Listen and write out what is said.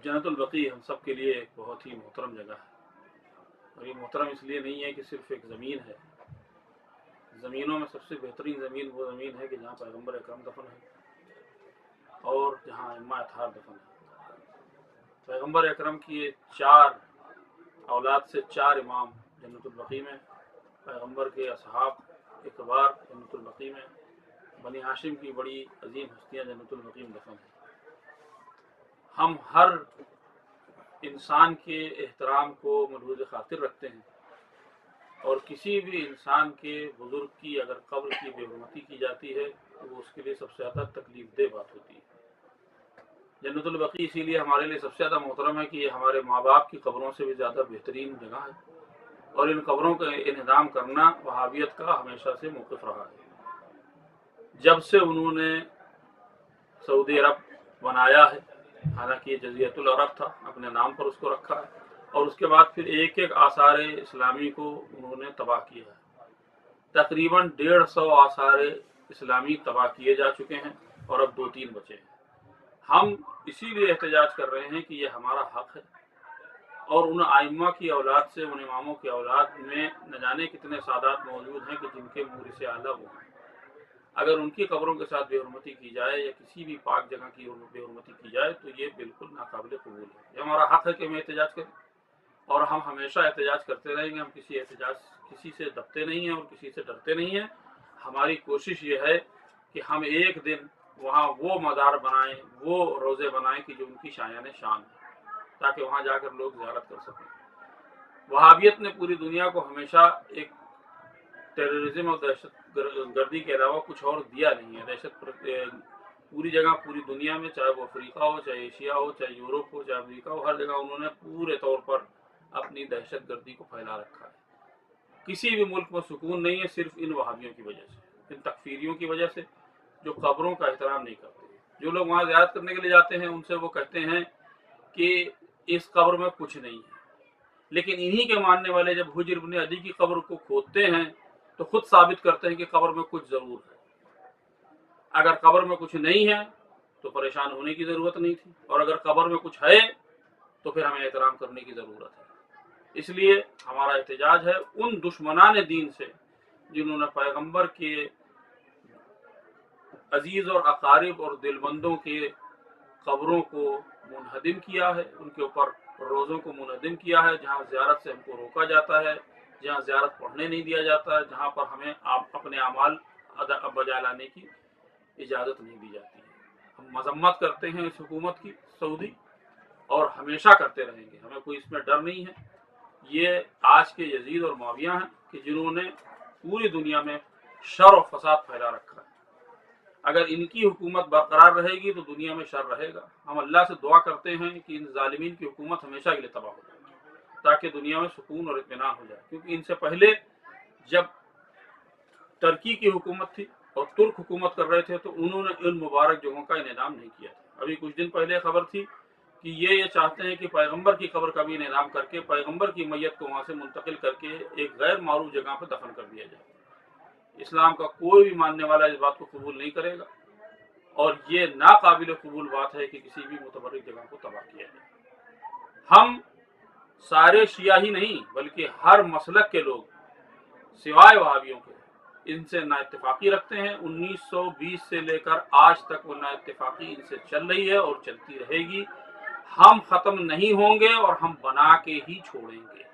जन्नत अल-बकी हम सब के लिए एक बहुत ही मोहतरम जगह है। और ये मोहतरम इसलिए नहीं है कि सिर्फ एक ज़मीन है। ज़मीनों में सबसे बेहतरीन ज़मीन वो ज़मीन है कि जहाँ पैगम्बर अकरम दफन है और जहाँ इम्मा अतहार दफन है। पैगम्बर अकरम की ये 4 औलाद से 4 इमाम जन्नत अल-बकी में, पैगम्बर के असहाब इकबार जन्नत अल-बकी में, बनी हाशिम की बड़ी अजीम हस्तियाँ जन्नत अल-बकी में दफन हैं। हम हर इंसान के एहतराम को मलहूज़ खातिर रखते हैं और किसी भी इंसान के बुज़ुर्ग की अगर कब्र की बेहुरमती की जाती है तो वो उसके लिए सबसे ज़्यादा तकलीफ दह बात होती है। जन्नत अल-बकी इसीलिए हमारे लिए सबसे ज़्यादा मोहतरम है कि ये हमारे माँ बाप की कब्रों से भी ज़्यादा बेहतरीन जगह है और इन कब्रों का इंतज़ाम करना वहाबियत का हमेशा से मौक़िफ़ रहा है। जब से उन्होंने सऊदी अरब बनाया है, हालांकि ये जज़ीरतुल अरब था, अपने नाम पर उसको रखा है, और उसके बाद फिर एक एक आसार इस्लामी को उन्होंने तबाह किया है। तकरीबन 150 आसार इस्लामी तबाह किए जा चुके हैं और अब 2-3 बचे हैं। हम इसीलिए एहतजाज कर रहे हैं कि ये हमारा हक़ है और उन आइम्मा की औलाद से, उन इमामों की औलाद में न जाने कितने सादात मौजूद हैं कि जिनके मूरी से आला वो हैं। अगर उनकी कब्रों के साथ बेहुरमती की जाए या किसी भी पाक जगह की बेहुरमती की जाए तो ये बिल्कुल नाकाबिल कबूल है। ये हमारा हक़ है कि हम एहतजाज करें और हम हमेशा एहतजाज करते रहेंगे। हम किसी से दबते नहीं हैं और किसी से डरते नहीं हैं। हमारी कोशिश ये है कि हम एक दिन वहाँ वो मज़ार बनाएं, वो रोज़े बनाएं कि जो उनकी शायान शान है, ताकि वहाँ जाकर लोग ज़ियारत कर सकें। वहाबियत ने पूरी दुनिया को हमेशा एक टेररिज्म और दहशत गर्दी के अलावा कुछ और दिया नहीं है। दहशत पूरी जगह, पूरी दुनिया में, चाहे वो अफ्रीका हो, चाहे एशिया हो, चाहे यूरोप हो, चाहे अमेरिका हो, हर जगह उन्होंने पूरे तौर पर अपनी दहशत गर्दी को फैला रखा है। किसी भी मुल्क में सुकून नहीं है सिर्फ इन वहाबियों की वजह से, इन तकफीरियों की वजह से, जो कब्रों का एहतराम नहीं करते। जो लोग वहाँ ज़ियारत करने के लिए जाते हैं उनसे वो कहते हैं कि इस कब्र में कुछ नहीं है, लेकिन इन्हीं के मानने वाले जब हुज्र इब्न अदी की कब्र को खोदते हैं तो खुद साबित करते हैं कि कब्र में कुछ ज़रूर है। अगर कब्र में कुछ नहीं है तो परेशान होने की ज़रूरत नहीं थी, और अगर कब्र में कुछ है तो फिर हमें एहतराम करने की ज़रूरत है। इसलिए हमारा एहतजाज है उन दुश्मनान दीन से जिन्होंने पैगंबर के अजीज़ और अकारिब और दिलबंदों के कब्रों को मुनहदिम किया है, उनके ऊपर रोज़ों को मुनहदिम किया है, जहाँ ज़ियारत से हमको रोका जाता है, जहाँ ज़ियारत पढ़ने नहीं दिया जाता है, जहाँ पर हमें अपने अमाल बजा लाने की इजाज़त नहीं दी जाती है। हम मजम्मत करते हैं इस हुकूमत की सऊदी, और हमेशा करते रहेंगे। हमें कोई इसमें डर नहीं है। ये आज के यजीद और मुआविया हैं कि जिन्होंने पूरी दुनिया में शर और फसाद फैला रखा है। अगर इनकी हुकूमत बरकरार रहेगी तो दुनिया में शर रहेगा। हम अल्लाह से दुआ करते हैं कि इन जालिमीन की हुकूमत हमेशा के लिए तबाह हो जाए, ताकि दुनिया में सुकून और इत्मीनान हो जाए। क्योंकि इनसे पहले जब टर्की की हुकूमत थी और तुर्क हुकूमत कर रहे थे तो उन्होंने इन मुबारक जगहों का इंतजाम नहीं किया था। अभी कुछ दिन पहले खबर थी कि ये चाहते हैं कि पैगंबर की कब्र का भी इंतजाम करके पैगंबर की मैयत को वहाँ से मुंतकिल करके एक गैर मारूफ जगह पर दफन कर दिया जाए। इस्लाम का कोई भी मानने वाला इस बात को कबूल नहीं करेगा और ये नाकाबिल कबूल बात है कि किसी भी मुतबर्रिक जगह को तबाह किया जाए। हम सारे शिया ही नहीं बल्कि हर मसलक के लोग सिवाय वहाबियों के इनसे ना इत्तेफाकी रखते हैं। 1920 से लेकर आज तक वो ना इत्तेफाकी इनसे चल रही है और चलती रहेगी। हम ख़त्म नहीं होंगे और हम बना के ही छोड़ेंगे।